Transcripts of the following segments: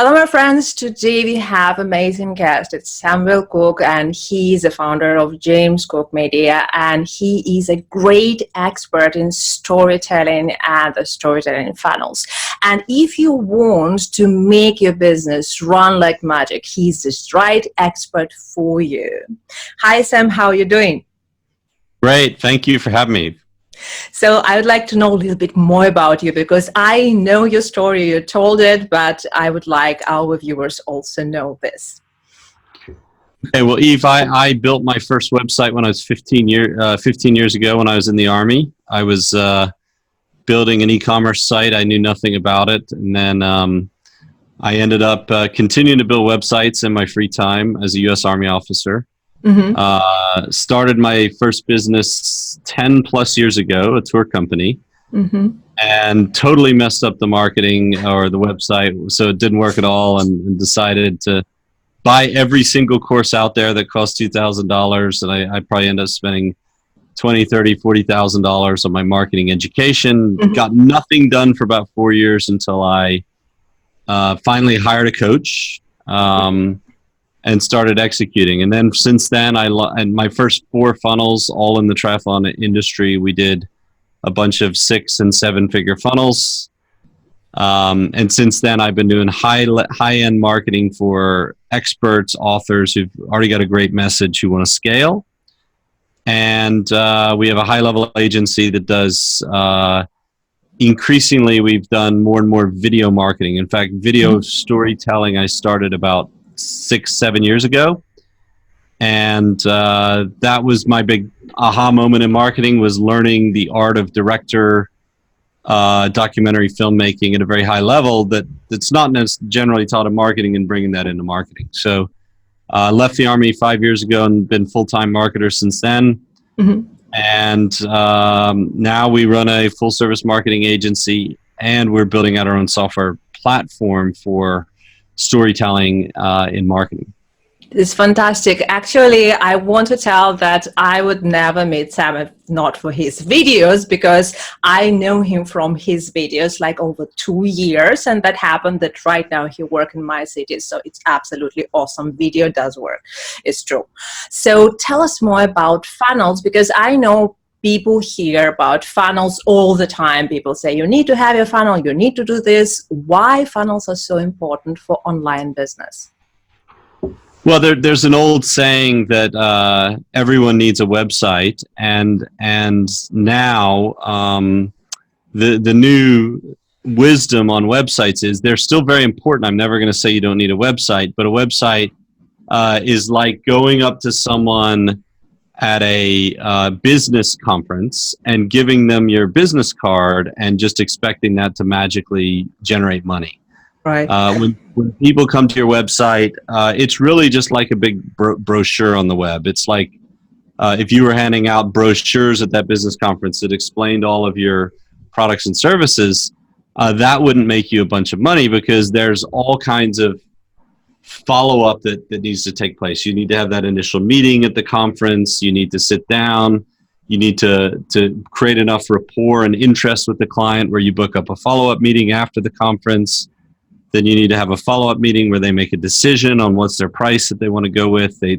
Hello, my friends. Today we have amazing guest. It's Samuel Cook, and he's the founder of James Cook Media, and he is a great expert in storytelling and the storytelling funnels. And if you want to make your business run like magic, he's the right expert for you. Hi, Sam. How are you doing? Great. Thank you for having me. So I would like to know a little bit more about you because I know your story, you told it, but I would like our viewers also know this. Okay, well, Eve, I built my first website when I was 15 years ago when I was in the Army. I was building an e-commerce site. I knew nothing about it. And then I ended up continuing to build websites in my free time as a U.S. Army officer. Started my first business 10 plus years ago, a tour company, and totally messed up the marketing or the website. So it didn't work at all, and decided to buy every single course out there that cost $2,000. And I probably ended up spending $20,000, $30,000, $40,000 on my marketing education. Got nothing done for about 4 years until I finally hired a coach. And started executing. And then since then, and my first 4 funnels, all in the triathlon industry, we did a bunch of 6- and 7-figure funnels. And since then, I've been doing high-end marketing for experts, authors who've already got a great message who want to scale. And we have a high-level agency that does, increasingly, we've done more and more video marketing. In fact, video storytelling I started about 6-7 years ago, and that was my big aha moment in marketing, was learning the art of director documentary filmmaking at a very high level that's not generally taught in marketing, and bringing that into marketing. So I left the Army 5 years ago and been full-time marketer since then. And now we run a full-service marketing agency, and we're building out our own software platform for storytelling in marketing. It's fantastic. Actually, I want to tell that I would never meet Sam if not for his videos, because I know him from his videos like over 2 years, and that happened that right now he works in my city. So it's absolutely awesome. Video does work. It's true. So tell us more about funnels, because I know people hear about funnels all the time. People say, you need to have your funnel, you need to do this. Why funnels are so important for online business? Well, there's an old saying that everyone needs a website, and now the new wisdom on websites is they're still very important. I'm never going to say you don't need a website, but a website is like going up to someone at a business conference and giving them your business card and just expecting that to magically generate money. Right. When people come to your website, it's really just like a big brochure on the web. It's like if you were handing out brochures at that business conference that explained all of your products and services, that wouldn't make you a bunch of money, because there's all kinds of follow-up that needs to take place. You need to have that initial meeting at the conference. You need to sit down. You need to create enough rapport and interest with the client where you book up a follow-up meeting after the conference. Then you need to have a follow-up meeting where they make a decision on what's their price that they want to go with. They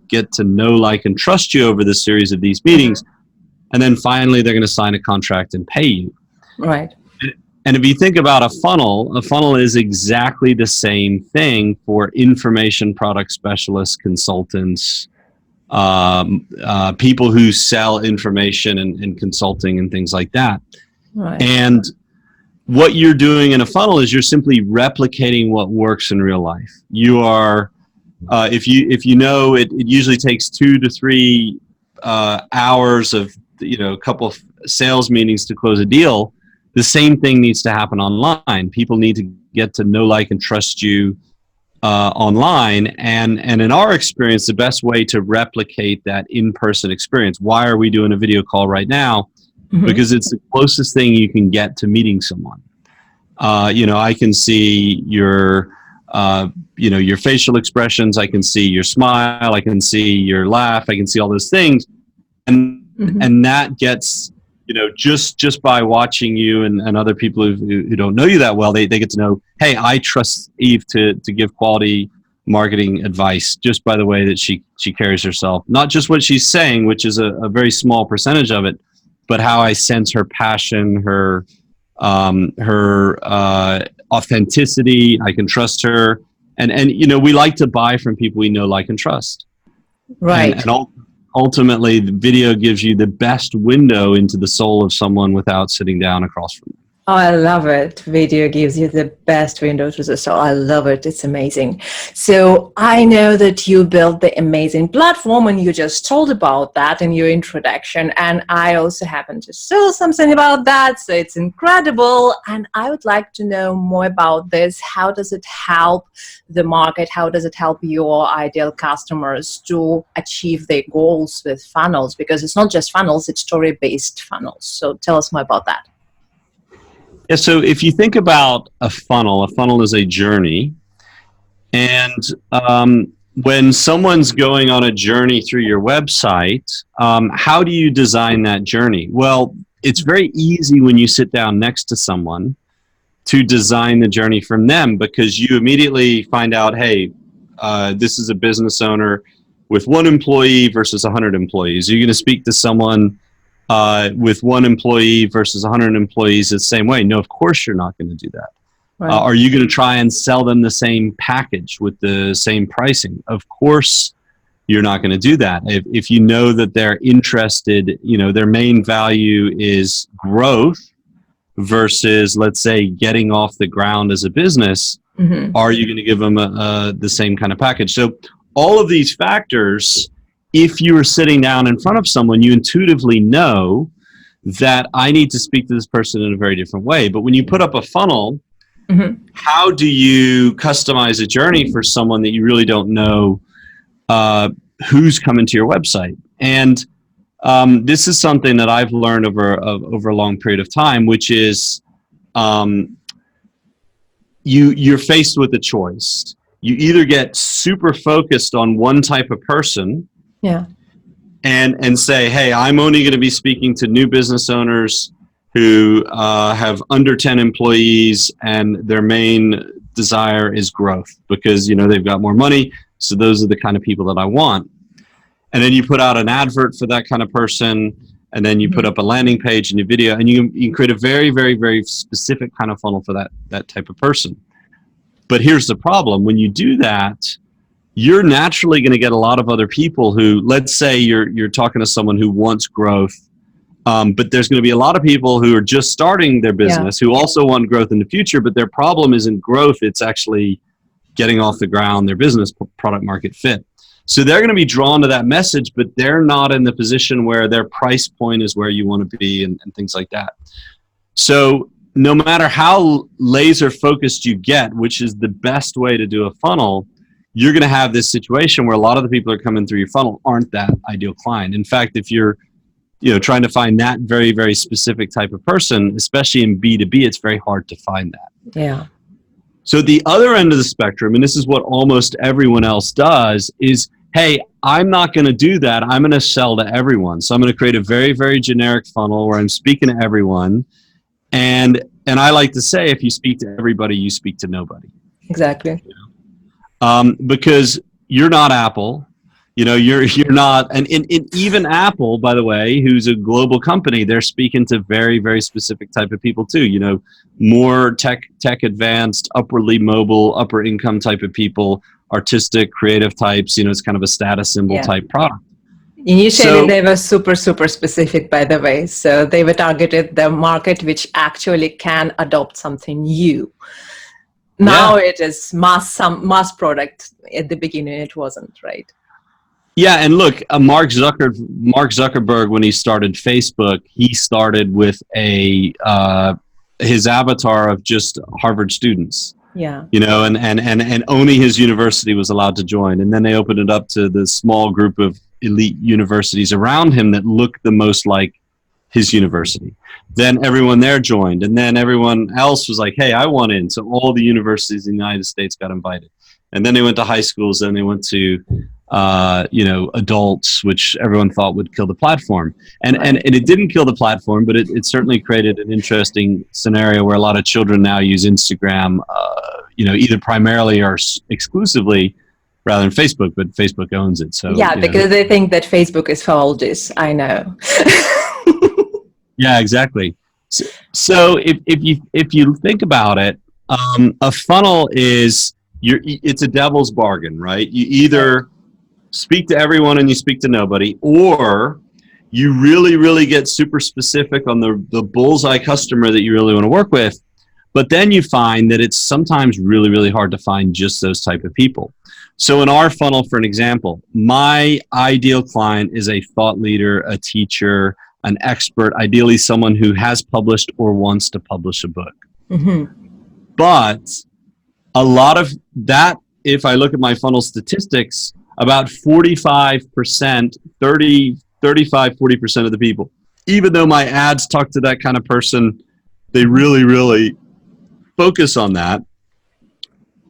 get to know, like, and trust you over the series of these meetings. And then finally, they're going to sign a contract and pay you. Right. And if you think about a funnel is exactly the same thing for information product specialists, consultants, people who sell information and consulting and things like that. Right. And what you're doing in a funnel is you're simply replicating what works in real life. You are, if you know, it usually takes 2 to 3 hours of, a couple of sales meetings to close a deal. The same thing needs to happen online. People need to get to know, like, and trust you online. And in our experience, the best way to replicate that in-person experience, why are we doing a video call right now? Because it's the closest thing you can get to meeting someone. I can see your facial expressions. I can see your smile. I can see your laugh. I can see all those things. And that gets just by watching you and other people who don't know you that well, they get to know, hey, I trust Eve to give quality marketing advice just by the way that she carries herself. Not just what she's saying, which is a very small percentage of it, but how I sense her passion, her authenticity. I can trust her. And we like to buy from people we know, like, and trust. Right. And ultimately, the video gives you the best window into the soul of someone without sitting down across from them. Oh, I love it. Video gives you the best window to the soul. I love it. It's amazing. So I know that you built the amazing platform, and you just told about that in your introduction. And I also happen to saw something about that. So it's incredible. And I would like to know more about this. How does it help the market? How does it help your ideal customers to achieve their goals with funnels? Because it's not just funnels, it's story-based funnels. So tell us more about that. Yeah, so if you think about a funnel is a journey. And when someone's going on a journey through your website, how do you design that journey? Well, it's very easy when you sit down next to someone to design the journey from them, because you immediately find out, hey, this is a business owner with 1 employee versus 100 employees. You're going to speak to someone with 1 employee versus 100 employees the same way? No, of course you're not going to do that. Right. Are you going to try and sell them the same package with the same pricing? Of course you're not going to do that. If you know that they're interested, their main value is growth versus, let's say, getting off the ground as a business, are you going to give them the same kind of package? So all of these factors, if you are sitting down in front of someone, you intuitively know that I need to speak to this person in a very different way. But when you put up a funnel, how do you customize a journey for someone that you really don't know who's coming to your website? And this is something that I've learned over a long period of time, which is you're faced with a choice. You either get super focused on one type of person, and say, hey, I'm only going to be speaking to new business owners who have under 10 employees, and their main desire is growth because they've got more money. So those are the kind of people that I want. And then you put out an advert for that kind of person, and then you put up a landing page and a video, and you can create a very, very, very specific kind of funnel for that type of person. But here's the problem: when you do that, you're naturally going to get a lot of other people who, let's say you're talking to someone who wants growth, but there's going to be a lot of people who are just starting their business who also want growth in the future, but their problem isn't growth, it's actually getting off the ground, their business product market fit. So they're going to be drawn to that message, but they're not in the position where their price point is where you want to be and things like that. So no matter how laser focused you get, which is the best way to do a funnel, you're going to have this situation where a lot of the people that are coming through your funnel aren't that ideal client. In fact, if you're trying to find that very, very specific type of person, especially in B2B, it's very hard to find that. Yeah. So the other end of the spectrum, and this is what almost everyone else does, is, hey, I'm not going to do that. I'm going to sell to everyone. So I'm going to create a very, very generic funnel where I'm speaking to everyone. And I like to say, if you speak to everybody, you speak to nobody. Exactly. Because you're not Apple, you're not, and even Apple, by the way, who's a global company, they're speaking to very, very specific type of people too. More tech advanced, upwardly mobile, upper income type of people, artistic, creative types. It's kind of a status symbol type product. Initially, they were super, super specific, by the way. So they were targeted the market which actually can adopt something new. Now it is mass product. At the beginning, it wasn't, right? Yeah, and look, Mark Zuckerberg, when he started Facebook, he started with his avatar of just Harvard students. Yeah. And only his university was allowed to join, and then they opened it up to the small group of elite universities around him that looked the most like his university. Then everyone there joined, and then everyone else was like, hey, I want in. So all the universities in the United States got invited. And then they went to high schools, then they went to adults, which everyone thought would kill the platform. And it didn't kill the platform, but it certainly created an interesting scenario where a lot of children now use Instagram, either primarily or exclusively rather than Facebook, but Facebook owns it. So yeah, because they think that Facebook is for oldies. I know. Yeah, exactly. So if you think about it, a funnel it's a devil's bargain, right? You either speak to everyone and you speak to nobody, or you really, really get super specific on the bullseye customer that you really want to work with. But then you find that it's sometimes really, really hard to find just those type of people. So in our funnel, for an example, my ideal client is a thought leader, a teacher, an expert, ideally someone who has published or wants to publish a book. Mm-hmm. But a lot of that, if I look at my funnel statistics, about 45%, 40% of the people, even though my ads talk to that kind of person, they really, really focus on that.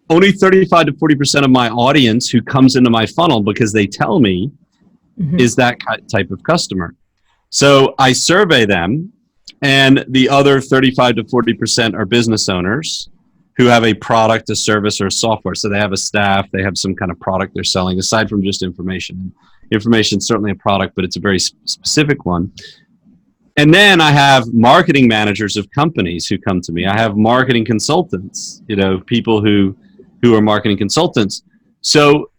Only 35 to 40% of my audience who comes into my funnel because they tell me is that type of customer. So I survey them, and the other 35 to 40% are business owners who have a product, a service, or a software. So they have a staff, they have some kind of product they're selling, aside from just information. Information is certainly a product, but it's a very specific one. And then I have marketing managers of companies who come to me. I have marketing consultants, people who are marketing consultants. So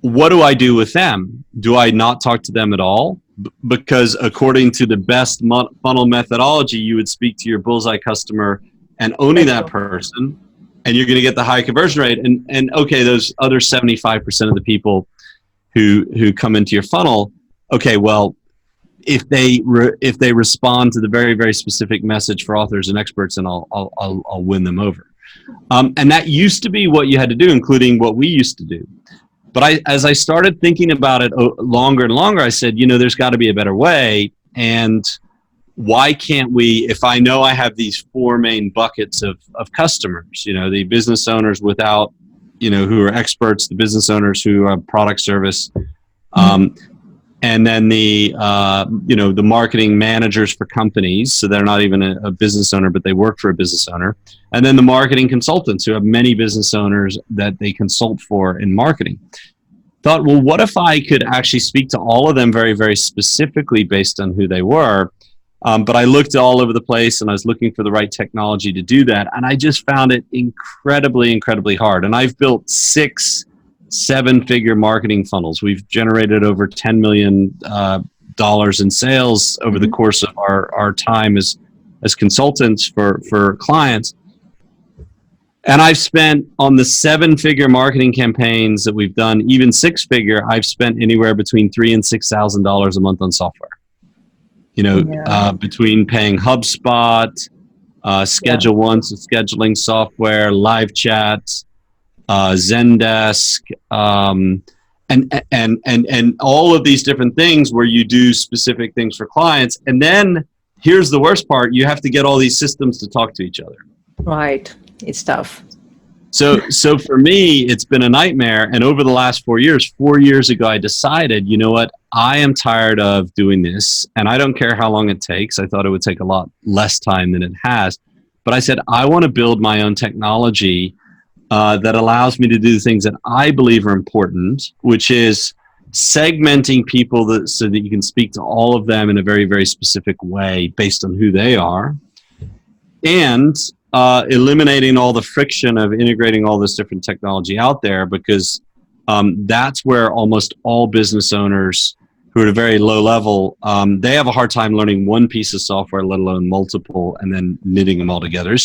what do I do with them? Do I not talk to them at all? Because according to the best funnel methodology, you would speak to your bullseye customer and only that person, and you're going to get the high conversion rate. And okay, those other 75% of the people who come into your funnel, okay, well, if they respond to the very, very specific message for authors and experts, then I'll win them over. And that used to be what you had to do, including what we used to do. But as I started thinking about it longer and longer, I said, there's got to be a better way. And why can't we, if I know I have these four main buckets of customers, the business owners without, who are experts, the business owners who have product service, and then the marketing managers for companies, so they're not even a business owner, but they work for a business owner, and then the marketing consultants who have many business owners that they consult for in marketing. Thought, well, what if I could actually speak to all of them very, very specifically based on who they were? But I looked all over the place, and I was looking for the right technology to do that, and I just found it incredibly, incredibly hard. And I've built 6 7-figure marketing funnels. We've generated over $10 million in sales over the course of our time as consultants for clients. And I've spent on the 7-figure marketing campaigns that we've done, even 6-figure, I've spent anywhere between $3,000 and $6,000 a month on software. Between paying HubSpot, Schedule Once, scheduling software, live chat, Zendesk, and all of these different things where you do specific things for clients. And then here's the worst part: you have to get all these systems to talk to each other. Right, it's tough. So for me, it's been a nightmare. And over the last 4 years ago, I decided, you know what? I am tired of doing this, and I don't care how long it takes. I thought it would take a lot less time than it has. But I said, I want to build my own technology that allows me to do things that I believe are important, which is segmenting people so that you can speak to all of them in a very, very specific way based on who they are, and eliminating all the friction of integrating all this different technology out there, because that's where almost all business owners who are at a very low level, they have a hard time learning one piece of software, let alone multiple, and then knitting them all together.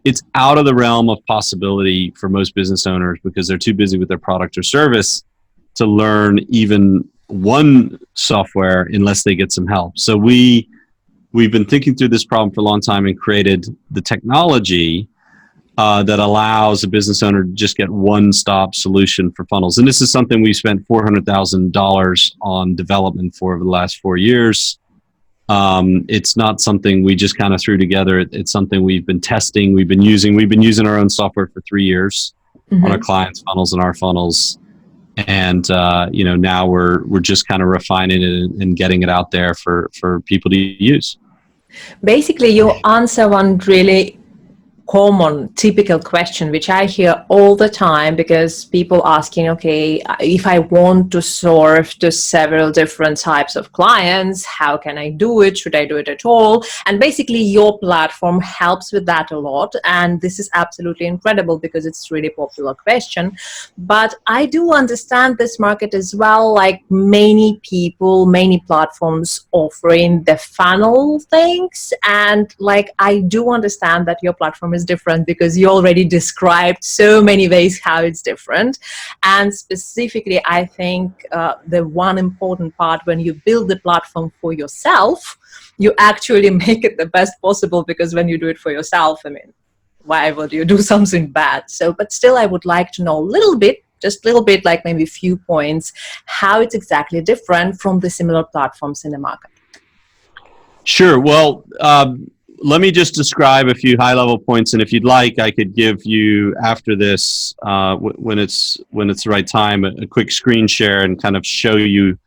It's out of the realm of possibility for most business owners because they're too busy with their product or service to learn even one software unless they get some help. So we've been thinking through this problem for a long time and created the technology that allows a business owner to just get one-stop solution for funnels. And this is something we spent $400,000 on development for over the last 4 years. It's not something we just kind of threw together. It's something we've been testing. We've been using our own software for 3 years on our clients' funnels and our funnels. And now we're just kind of refining it and getting it out there for people to use. Basically, you answer one really common, typical question, which I hear all the time, because people asking, okay, if I want to serve to several different types of clients, how can I do it? Should I do it at all? And basically your platform helps with that a lot. And this is absolutely incredible because it's really popular question. But I do understand this market as well, like many people, many platforms offering the funnel things. And like, I do understand that your platform is different because you already described so many ways how it's different. And specifically, I think the one important part, when you build the platform for yourself, you actually make it the best possible, because when you do it for yourself, I mean, why would you do something bad? So, but still, I would like to know a little bit, just a little bit, like maybe a few points, how it's exactly different from the similar platforms in the market. Sure. Well, let me just describe a few high-level points, and if you'd like, I could give you after this, when it's the right time, a quick screen share and kind of show you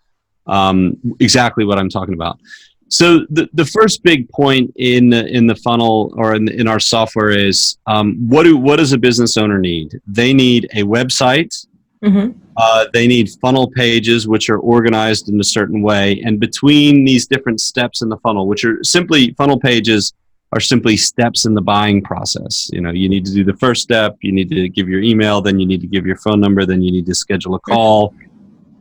exactly what I'm talking about. So the first big point in the funnel, or in our software, is what does a business owner need? They need a website. Mm-hmm. They need funnel pages, which are organized in a certain way. And between these different steps in the funnel, which are simply funnel pages, are simply steps in the buying process. You need to do the first step, you need to give your email, then you need to give your phone number, then you need to schedule a call,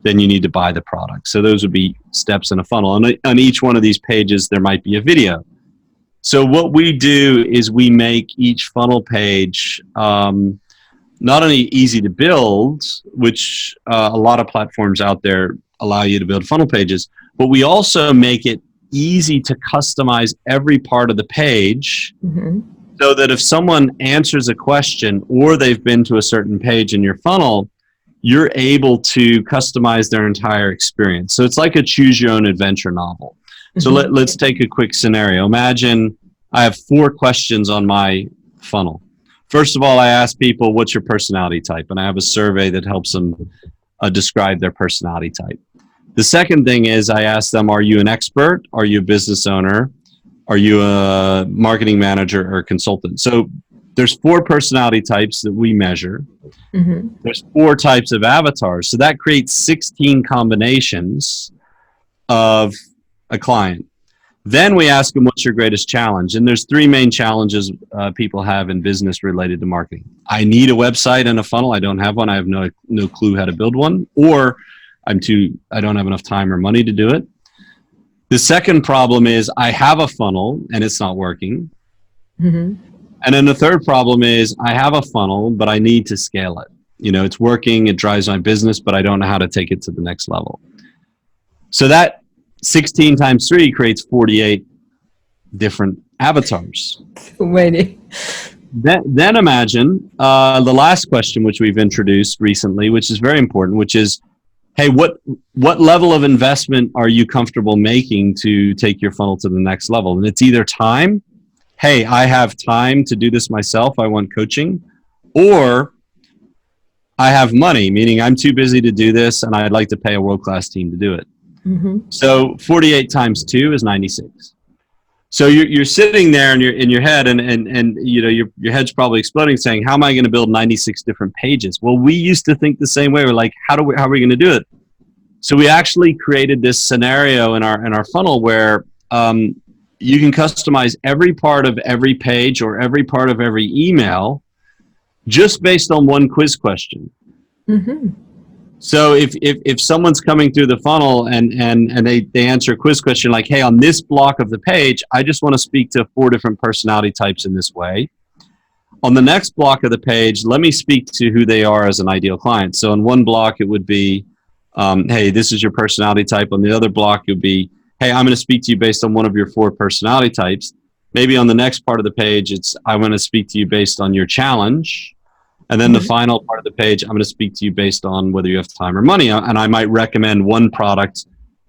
then you need to buy the product. So those would be steps in a funnel. And on each one of these pages, there might be a video. So what we do is we make each funnel page not only easy to build, which a lot of platforms out there allow you to build funnel pages, but we also make it easy to customize every part of the page, mm-hmm. so that if someone answers a question or they've been to a certain page in your funnel, you're able to customize their entire experience. So it's like a choose your own adventure novel. Mm-hmm. So let's take a quick scenario. Imagine I have 4 questions on my funnel. First of all, I ask people, what's your personality type? And I have a survey that helps them describe their personality type. The second thing is I ask them, are you an expert? Are you a business owner? Are you a marketing manager or a consultant? So there's 4 personality types that we measure. Mm-hmm. There's 4 types of avatars. So that creates 16 combinations of a client. Then we ask them, what's your greatest challenge? And there's 3 main challenges people have in business related to marketing. I need a website and a funnel. I don't have one. I have no clue how to build one. Or I don't have enough time or money to do it. The second problem is I have a funnel and it's not working. Mm-hmm. And then the third problem is I have a funnel, but I need to scale it. It's working, it drives my business, but I don't know how to take it to the next level. So that 16 times 3 creates 48 different avatars. Too many. Then imagine the last question, which we've introduced recently, which is very important, which is, hey, what level of investment are you comfortable making to take your funnel to the next level? And it's either time, hey, I have time to do this myself, I want coaching, or I have money, meaning I'm too busy to do this and I'd like to pay a world-class team to do it. Mm-hmm. So 48 times 2 is 96. So you're sitting there in your head, and your head's probably exploding, saying, how am I going to build 96 different pages? Well, we used to think the same way. We're like, how are we going to do it? So we actually created this scenario in our funnel where you can customize every part of every page or every part of every email just based on one quiz question. Mm-hmm. So if someone's coming through the funnel and they answer a quiz question like, hey, on this block of the page, I just want to speak to 4 different personality types in this way. On the next block of the page, let me speak to who they are as an ideal client. So in one block, it would be, hey, this is your personality type. On the other block, it would be, hey, I'm going to speak to you based on one of your 4 personality types. Maybe on the next part of the page, it's, I want to speak to you based on your challenge. And then the final part of the page, I'm going to speak to you based on whether you have time or money. And I might recommend one product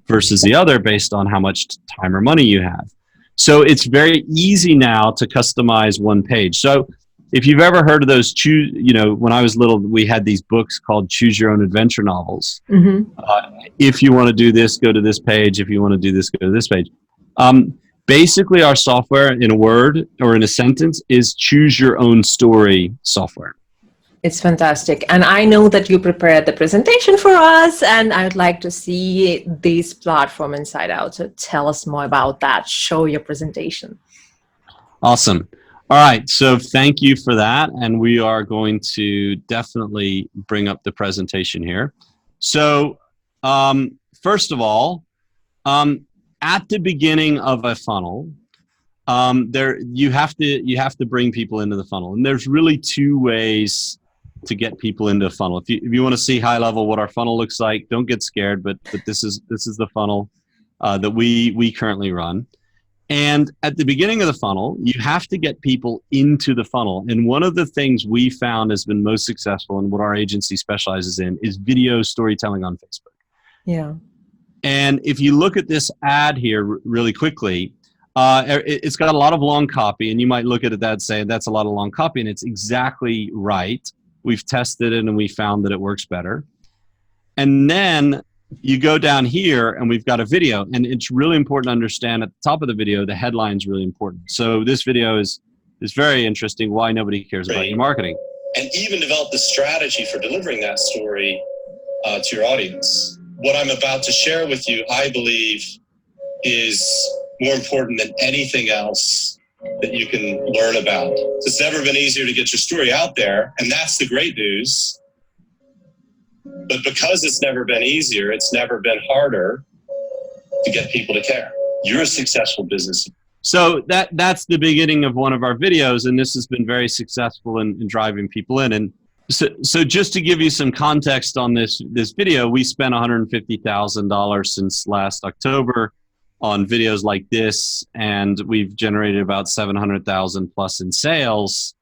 versus the other based on how much time or money you have. So it's very easy now to customize one page. So if you've ever heard of those when I was little, we had these books called Choose Your Own Adventure novels. If you want to do this, go to this page. If you want to do this, go to this page. Basically, our software, in a word or in a sentence, is choose your own story software. It's fantastic. And I know that you prepared the presentation for us, and I would like to see this platform inside out. So tell us more about that. Show your presentation. Awesome. All right. So thank you for that. And we are going to definitely bring up the presentation here. So first of all, at the beginning of a funnel, you have to bring people into the funnel. And there's really two ways to get people into a funnel. If you want to see high level what our funnel looks like, don't get scared, but this is the funnel that we currently run. And at the beginning of the funnel, you have to get people into the funnel. And one of the things we found has been most successful and what our agency specializes in is video storytelling on Facebook. Yeah. And if you look at this ad here really quickly, it's got a lot of long copy, and you might look at it and say that's a lot of long copy, and it's exactly right. We've tested it and we found that it works better. And then you go down here and we've got a video, and it's really important to understand at the top of the video, the headline is really important. So this video is very interesting, why nobody cares about your marketing. And even develop the strategy for delivering that story to your audience. What I'm about to share with you, I believe, is more important than anything else that you can learn about. It's never been easier to get your story out there, and that's the great news. But because it's never been easier, it's never been harder to get people to care. You're a successful business. So that's the beginning of one of our videos, and this has been very successful in driving people in. And so just to give you some context on this video, we spent $150,000 since last October on videos like this, and we've generated about 700,000 plus in sales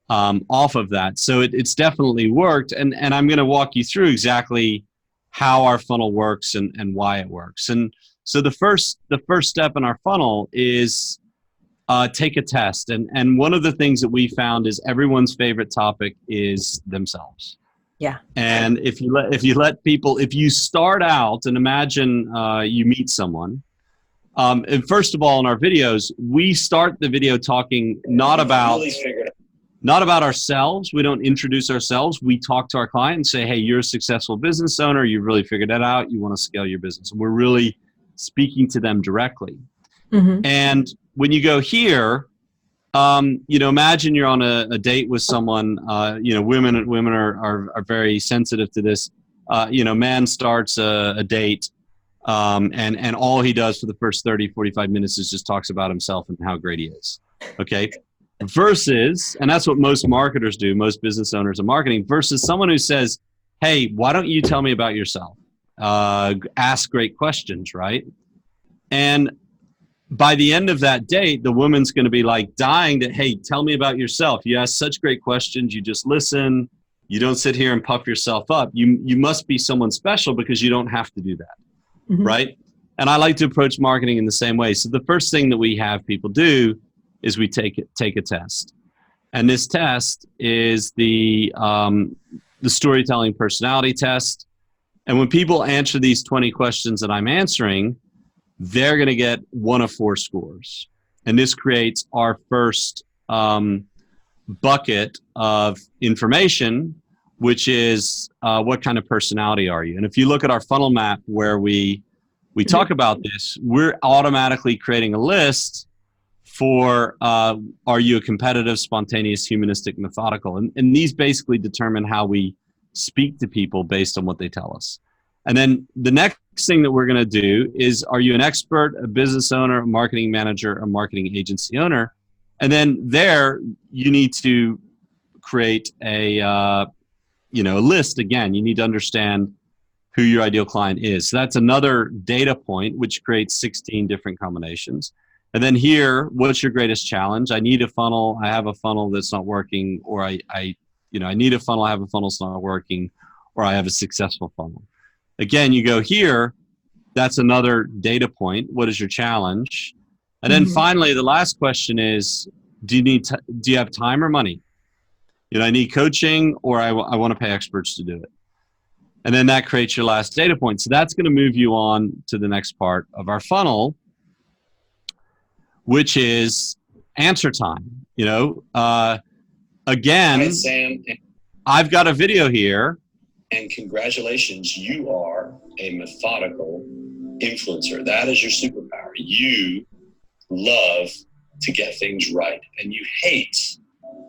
off of that. So it's definitely worked, and I'm going to walk you through exactly how our funnel works and why it works. And so the first step in our funnel is take a test. And one of the things that we found is everyone's favorite topic is themselves. Yeah. And if you start out and imagine you meet someone, and first of all, in our videos, we start the video talking not about ourselves. We don't introduce ourselves. We talk to our client and say, hey, you're a successful business owner. You've really figured that out. You want to scale your business. And we're really speaking to them directly. Mm-hmm. And when you go here, imagine you're on a date with someone. Women are very sensitive to this. Man starts a date, and all he does for the first 30, 45 minutes is just talks about himself and how great he is. Okay. Versus, and that's what most marketers do, most business owners of marketing, versus someone who says, hey, why don't you tell me about yourself? Ask great questions, right? And by the end of that date, the woman's going to be like dying to, hey, tell me about yourself. You ask such great questions. You just listen. You don't sit here and puff yourself up. You must be someone special because you don't have to do that, mm-hmm. right? And I like to approach marketing in the same way. So the first thing that we have people do is we take a test. And this test is the storytelling personality test. And when people answer these 20 questions that I'm answering, they're going to get 1 of 4 scores. And this creates our first bucket of information, which is what kind of personality are you? And if you look at our funnel map where we talk about this, we're automatically creating a list for are you a competitive, spontaneous, humanistic, methodical? And these basically determine how we speak to people based on what they tell us. And then the next thing that we're going to do is, are you an expert, a business owner, a marketing manager, a marketing agency owner? And then there you need to create a list. Again, you need to understand who your ideal client is. So that's another data point, which creates 16 different combinations. And then here, what's your greatest challenge? I need a funnel. I have a funnel that's not working, or I need a funnel. I have a funnel that's not working, or I have a successful funnel. Again, you go here, that's another data point. What is your challenge? And then finally, the last question is, do you have time or money? I need coaching, or I want to pay experts to do it. And then that creates your last data point. So that's going to move you on to the next part of our funnel, which is answer time. Again, Hi, Sam. I've got a video here. And congratulations, you are a methodical influencer. That is your superpower. You love to get things right, and you hate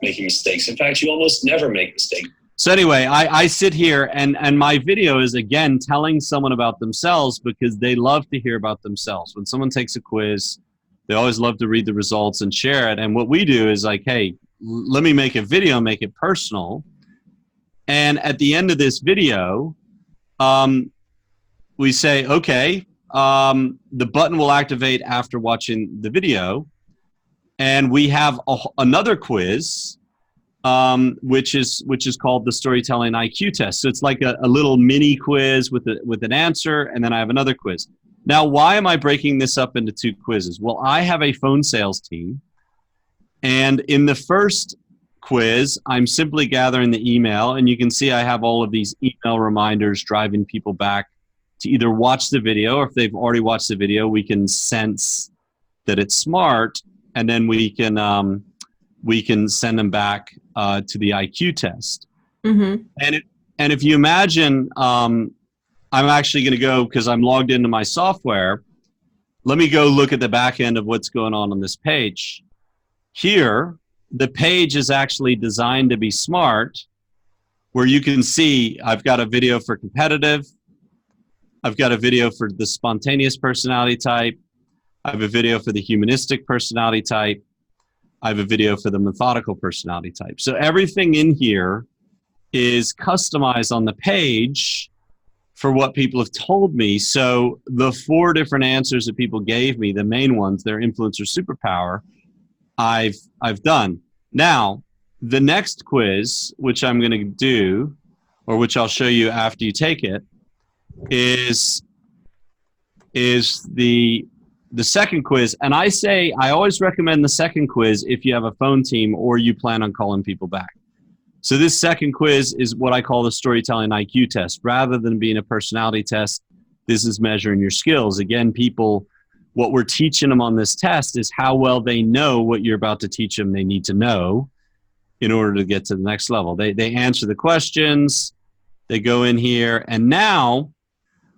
making mistakes. In fact, you almost never make mistakes. So anyway, I sit here, and my video is, again, telling someone about themselves, because they love to hear about themselves. When someone takes a quiz, they always love to read the results and share it. And what we do is like, hey, let me make a video, make it personal. And at the end of this video, we say, okay, the button will activate after watching the video. And we have another quiz, which is called the storytelling IQ test. So it's like a little mini quiz with an answer, and then I have another quiz. Now, why am I breaking this up into two quizzes? Well, I have a phone sales team, and in the first quiz, I'm simply gathering the email, and you can see I have all of these email reminders driving people back to either watch the video, or if they've already watched the video, we can sense that it's smart, and then we can send them back to the IQ test. Mm-hmm. And if you imagine, I'm actually going to go, because I'm logged into my software. Let me go look at the back end of what's going on this page. Here, the page is actually designed to be smart, where you can see I've got a video for competitive. I've got a video for the spontaneous personality type. I have a video for the humanistic personality type. I have a video for the methodical personality type. So everything in here is customized on the page for what people have told me. So the 4 different answers that people gave me, the main ones, their influencer superpower, I've done. Now, the next quiz, which I'm going to do, or which I'll show you after you take it, is the second quiz. And I always recommend the second quiz if you have a phone team or you plan on calling people back. So this second quiz is what I call the storytelling IQ test. Rather than being a personality test, this is measuring your skills. Again, what we're teaching them on this test is how well they know what you're about to teach them they need to know in order to get to the next level. They answer the questions, they go in here, and now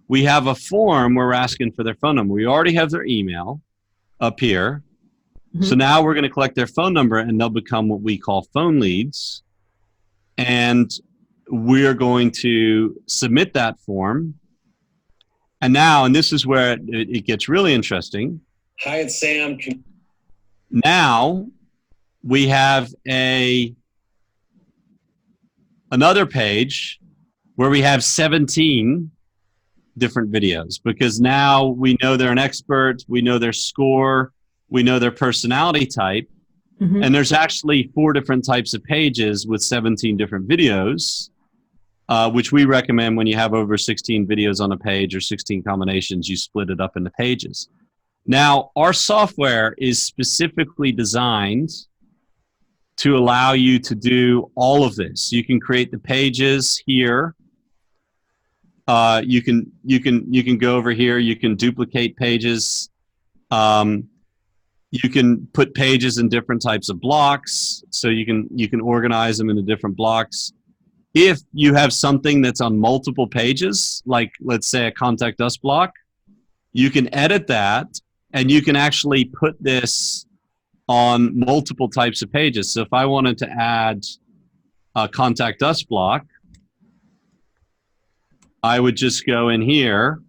we have a form where we're asking for their phone number. We already have their email up here. Mm-hmm. So now we're going to collect their phone number, and they'll become what we call phone leads. And we're going to submit that form. And now, and this is where it gets really interesting. Hi, it's Sam. Now we have another page where we have 17 different videos, because now we know they're an expert, we know their score, we know their personality type, mm-hmm. and there's actually 4 different types of pages with 17 different videos, which we recommend when you have over 16 videos on a page or 16 combinations, you split it up into pages. Now, our software is specifically designed to allow you to do all of this. You can create the pages here. You can go over here. You can duplicate pages. You can put pages in different types of blocks, so you can organize them into different blocks. If you have something that's on multiple pages, like let's say a contact us block, you can edit that, and you can actually put this on multiple types of pages. So if I wanted to add a contact us block, I would just go in here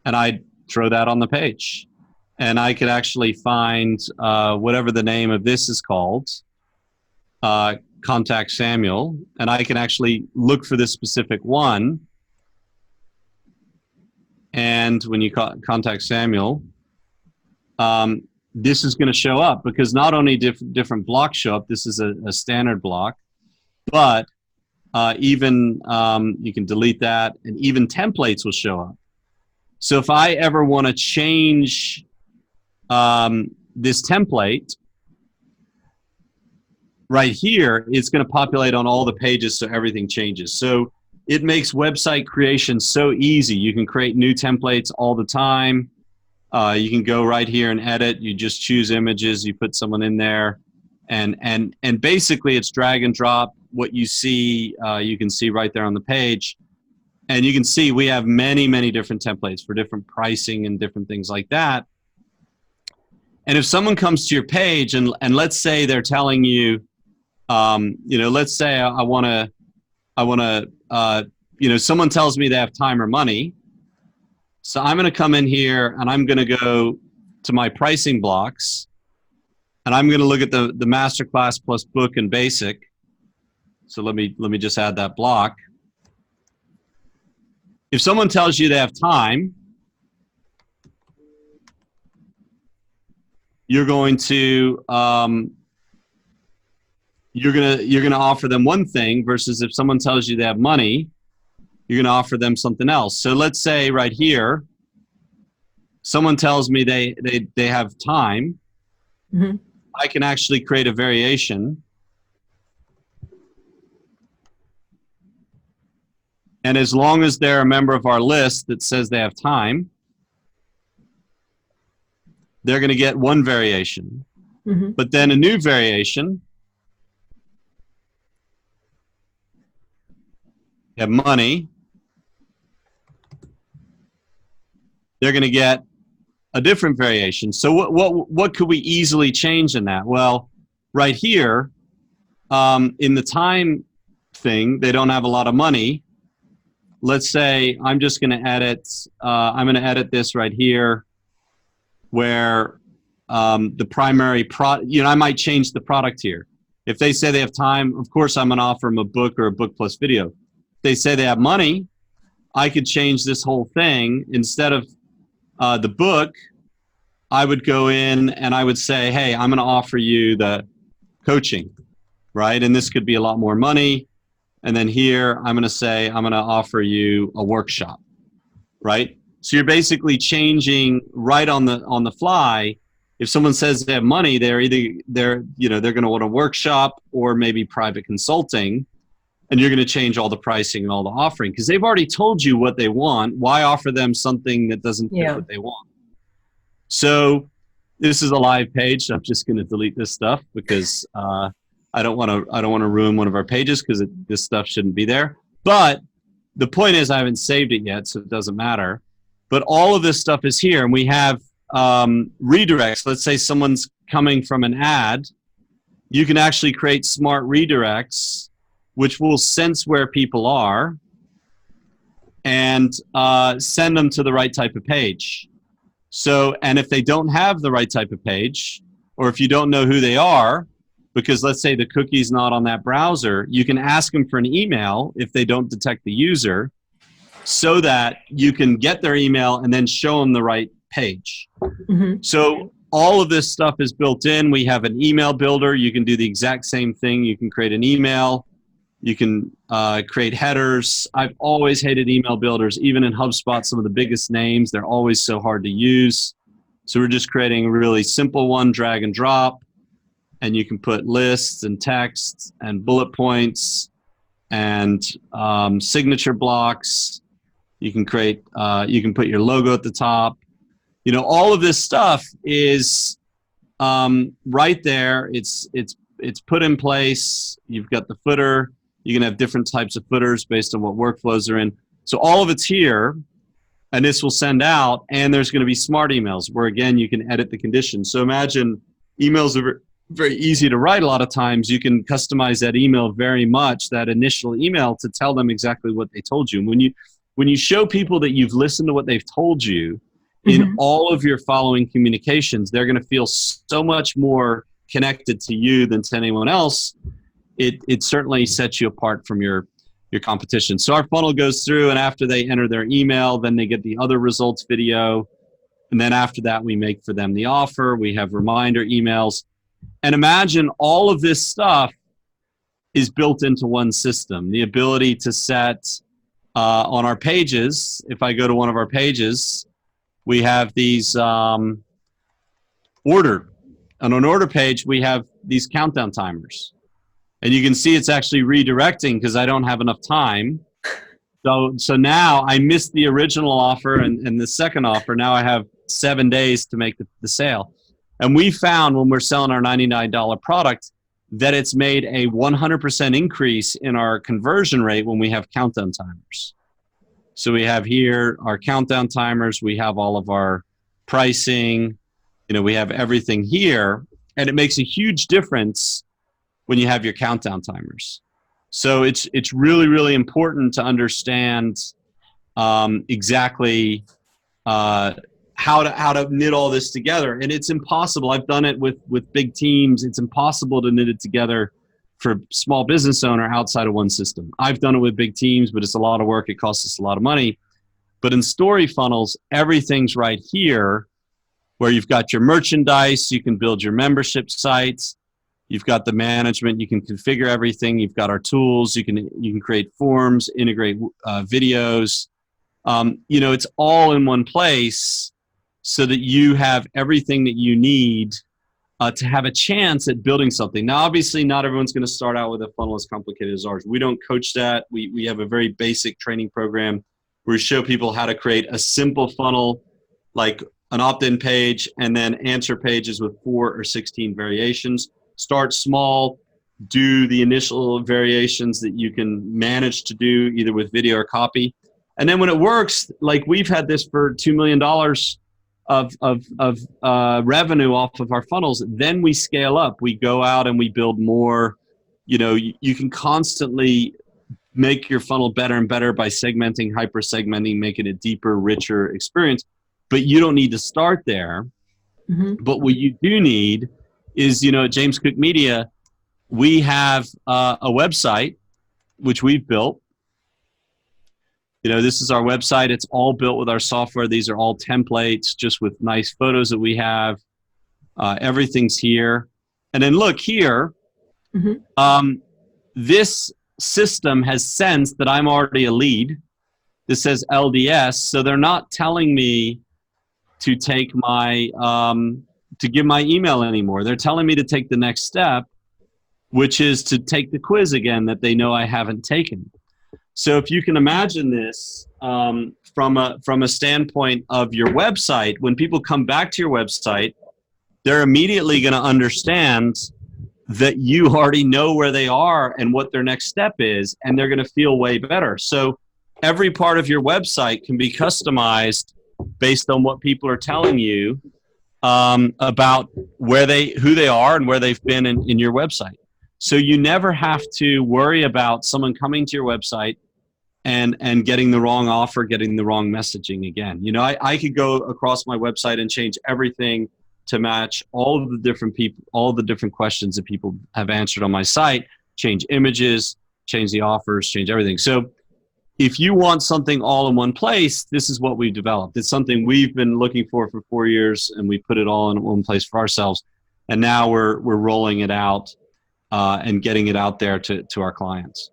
and I'd throw that on the page. And I could actually find whatever the name of this is called, Contact Samuel, and I can actually look for this specific one. And when you contact Samuel, this is going to show up, because not only different blocks show up, this is a standard block, but even you can delete that, and even templates will show up. So if I ever want to change this template, right here, it's going to populate on all the pages so everything changes. So it makes website creation so easy. You can create new templates all the time. You can go right here and edit. You just choose images, you put someone in there, and basically it's drag and drop. What you see, you can see right there on the page. And you can see we have many, many different templates for different pricing and different things like that. And if someone comes to your page and let's say they're telling you, let's say I want to, someone tells me they have time or money. So I'm going to come in here and I'm going to go to my pricing blocks and I'm going to look at the masterclass plus book and basic. So let me just add that block. If someone tells you they have time, you're going to you're gonna offer them one thing versus if someone tells you they have money, you're going to offer them something else. So let's say right here, someone tells me they have time. Mm-hmm. I can actually create a variation. And as long as they're a member of our list that says they have time, they're going to get one variation. Mm-hmm. But then a new variation, you have money, they're going to get a different variation. So what could we easily change in that? Well, right here, in the time thing, they don't have a lot of money. Let's say I'm just going to edit, I'm going to edit this right here where the primary I might change the product here. If they say they have time, of course I'm going to offer them a book or a book plus video. If they say they have money, I could change this whole thing. Instead of the book, I would go in and I would say, hey, I'm going to offer you the coaching, right? And this could be a lot more money. And then here, I'm going to say, I'm going to offer you a workshop, right? So you're basically changing right on the fly. If someone says they have money, they're going to want a workshop or maybe private consulting, and you're going to change all the pricing and all the offering because they've already told you what they want. Why offer them something that doesn't fit what they want? So this is a live page. So I'm just going to delete this stuff because I don't want to ruin one of our pages because this stuff shouldn't be there. But the point is I haven't saved it yet, so it doesn't matter. But all of this stuff is here, and we have redirects. Let's say someone's coming from an ad. You can actually create smart redirects, which will sense where people are and send them to the right type of page. So, and if they don't have the right type of page, or if you don't know who they are, because let's say the cookie's not on that browser, you can ask them for an email if they don't detect the user so that you can get their email and then show them the right page. Mm-hmm. So all of this stuff is built in. We have an email builder. You can do the exact same thing. You can create an email. You can create headers. I've always hated email builders. Even in HubSpot, some of the biggest names, they're always so hard to use. So we're just creating a really simple one, drag and drop. And you can put lists and text and bullet points and signature blocks. You can create, you can put your logo at the top. You know, all of this stuff is right there. It's put in place. You've got the footer. You can have different types of footers based on what workflows are in. So all of it's here, and this will send out. And there's going to be smart emails where, again, you can edit the conditions. So imagine emails are very easy to write. A lot of times you can customize that email very much, that initial email, to tell them exactly what they told you. And when you show people that you've listened to what they've told you in all of your following communications, they're going to feel so much more connected to you than to anyone else. It certainly sets you apart from your competition. So our funnel goes through, and after they enter their email, then they get the other results video. And then after that, we make for them the offer. We have reminder emails. And imagine all of this stuff is built into one system. The ability to set on our pages, if I go to one of our pages, we have these order. On an order page, we have these countdown timers. And you can see it's actually redirecting because I don't have enough time. So now I missed the original offer and the second offer. Now I have 7 days to make the sale. And we found when we're selling our $99 product that it's made a 100% increase in our conversion rate when we have countdown timers. So we have here our countdown timers. We have all of our pricing. We have everything here. And it makes a huge difference when you have your countdown timers. So it's really, really important to understand exactly how to knit all this together. And it's impossible. I've done it with big teams. It's impossible to knit it together for a small business owner outside of one system. I've done it with big teams, but it's a lot of work. It costs us a lot of money. But in story funnels, everything's right here where you've got your merchandise, you can build your membership sites, you've got the management, you can configure everything, you've got our tools, you can create forms, integrate videos. It's all in one place so that you have everything that you need to have a chance at building something. Now, obviously, not everyone's going to start out with a funnel as complicated as ours. We don't coach that. We have a very basic training program where we show people how to create a simple funnel, like an opt-in page, and then answer pages with 4 or 16 variations. Start small, do the initial variations that you can manage to do either with video or copy. And then when it works, like we've had this for $2 million of revenue off of our funnels, then we scale up. We go out and we build more. You can constantly make your funnel better and better by segmenting, hyper segmenting, making it deeper, richer experience. But you don't need to start there. Mm-hmm. But what you do need is, at James Cook Media, we have a website which we've built. This is our website. It's all built with our software. These are all templates just with nice photos that we have. Everything's here. And then look here. Mm-hmm. This system has sensed that I'm already a lead. This says LDS. So they're not telling me to take to give my email anymore. They're telling me to take the next step, which is to take the quiz again that they know I haven't taken. So if you can imagine this from a standpoint of your website, when people come back to your website, they're immediately going to understand that you already know where they are and what their next step is, and they're going to feel way better. So every part of your website can be customized based on what people are telling you about who they are and where they've been in your website. So you never have to worry about someone coming to your website and getting the wrong offer, getting the wrong messaging again. I could go across my website and change everything to match all of the different people, all the different questions that people have answered on my site, change images, change the offers, change everything. So if you want something all in one place, this is what we've developed. It's something we've been looking for 4 years, and we put it all in one place for ourselves. And now we're rolling it out and getting it out there to our clients.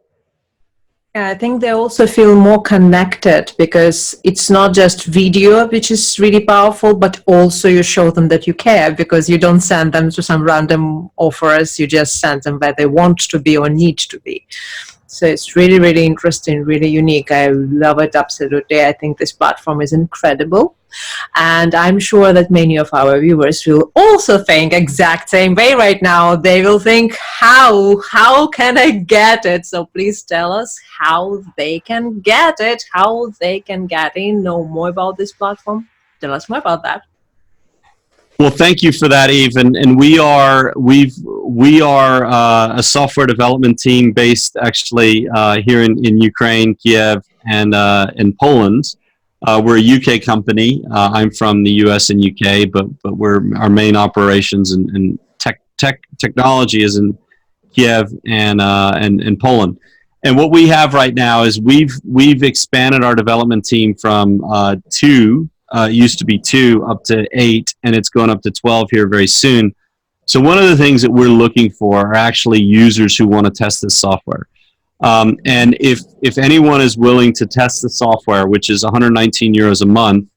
Yeah, I think they also feel more connected because it's not just video, which is really powerful, but also you show them that you care because you don't send them to some random offers. You just send them where they want to be or need to be. So it's really, really interesting, really unique. I love it, absolutely. I think this platform is incredible. And I'm sure that many of our viewers will also think exact same way right now. They will think, how can I get it? So please tell us how they can get it, how they can get in, know more about this platform. Tell us more about that. Well, thank you for that, Eve. And we are a software development team based actually here in Ukraine, Kyiv, and in Poland. We're a UK company. I'm from the US and UK, but our main operations and technology is in Kyiv and Poland. And what we have right now is we've expanded our development team from 2. Used to be 2 up to 8, and it's going up to 12 here very soon. So one of the things that we're looking for are actually users who want to test this software. And if anyone is willing to test the software, which is 119 euros a month,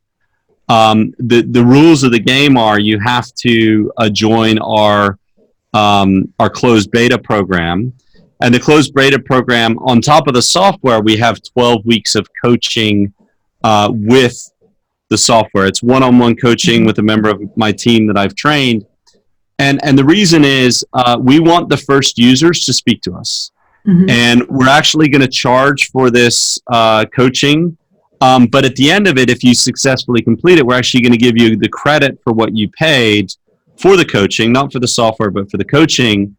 the rules of the game are you have to join our closed beta program. And the closed beta program, on top of the software, we have 12 weeks of coaching with the software. It's one-on-one coaching with a member of my team that I've trained. And the reason is we want the first users to speak to us. And we're actually going to charge for this coaching. But at the end of it, if you successfully complete it, we're actually going to give you the credit for what you paid for the coaching, not for the software, but for the coaching,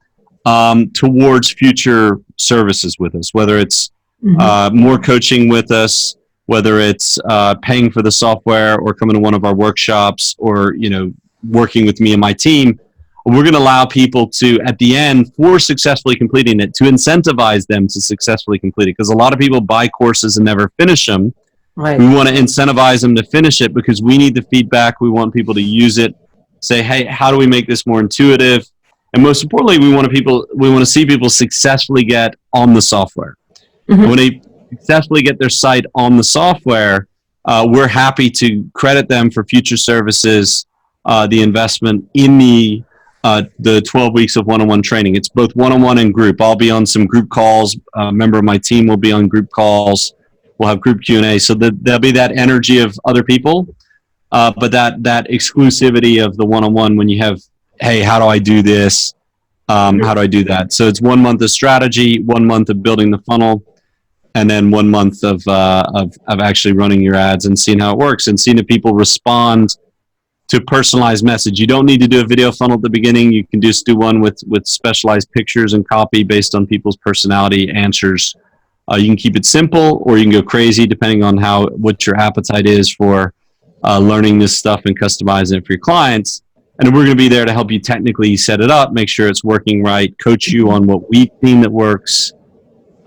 towards future services with us, whether it's more coaching with us, whether it's paying for the software or coming to one of our workshops or, working with me and my team. We're going to allow people to, at the end, for successfully completing it, to incentivize them to successfully complete it. Because a lot of people buy courses and never finish them. Right. We want to incentivize them to finish it because we need the feedback. We want people to use it, say, hey, how do we make this more intuitive? And most importantly, we want to see people successfully get on the software. When they successfully get their site on the software, we're happy to credit them for future services, the investment in the 12 weeks of one-on-one training. It's both one-on-one and group. I'll be on some group calls. A member of my team will be on group calls. We'll have group Q&A. So there'll be that energy of other people, but that exclusivity of the one-on-one when you have, hey, how do I do this? How do I do that? So it's 1 month of strategy, 1 month of building the funnel, and then 1 month of actually running your ads and seeing how it works and seeing if people respond to personalized message. You don't need to do a video funnel at the beginning. You can just do one with specialized pictures and copy based on people's personality answers. You can keep it simple, or you can go crazy depending on what your appetite is for learning this stuff and customizing it for your clients. And we're going to be there to help you technically set it up, make sure it's working right, coach you on what we've seen that works,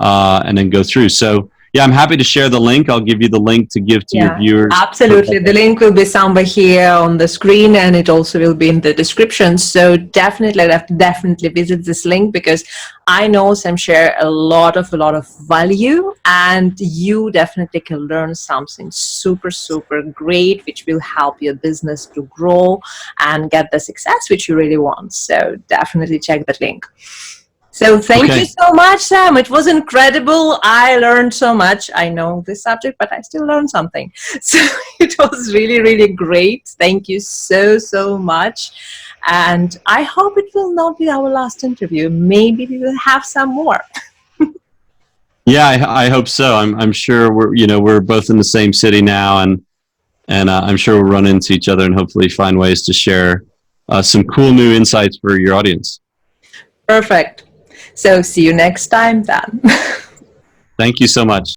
and then go through. So yeah, I'm happy to share the link. I'll give you the link to give to your viewers. Absolutely. The link will be somewhere here on the screen, and it also will be in the description. So definitely visit this link, because I know Sam share a lot of value, and you definitely can learn something super, super great, which will help your business to grow and get the success which you really want. So definitely check that link. So thank you so much, Sam. It was incredible. I learned so much. I know this subject, but I still learned something. So it was really, really great. Thank you so, so much. And I hope it will not be our last interview. Maybe we will have some more. Yeah, I hope so. I'm sure we're both in the same city now, and I'm sure we'll run into each other and hopefully find ways to share some cool new insights for your audience. Perfect. So see you next time then. Thank you so much.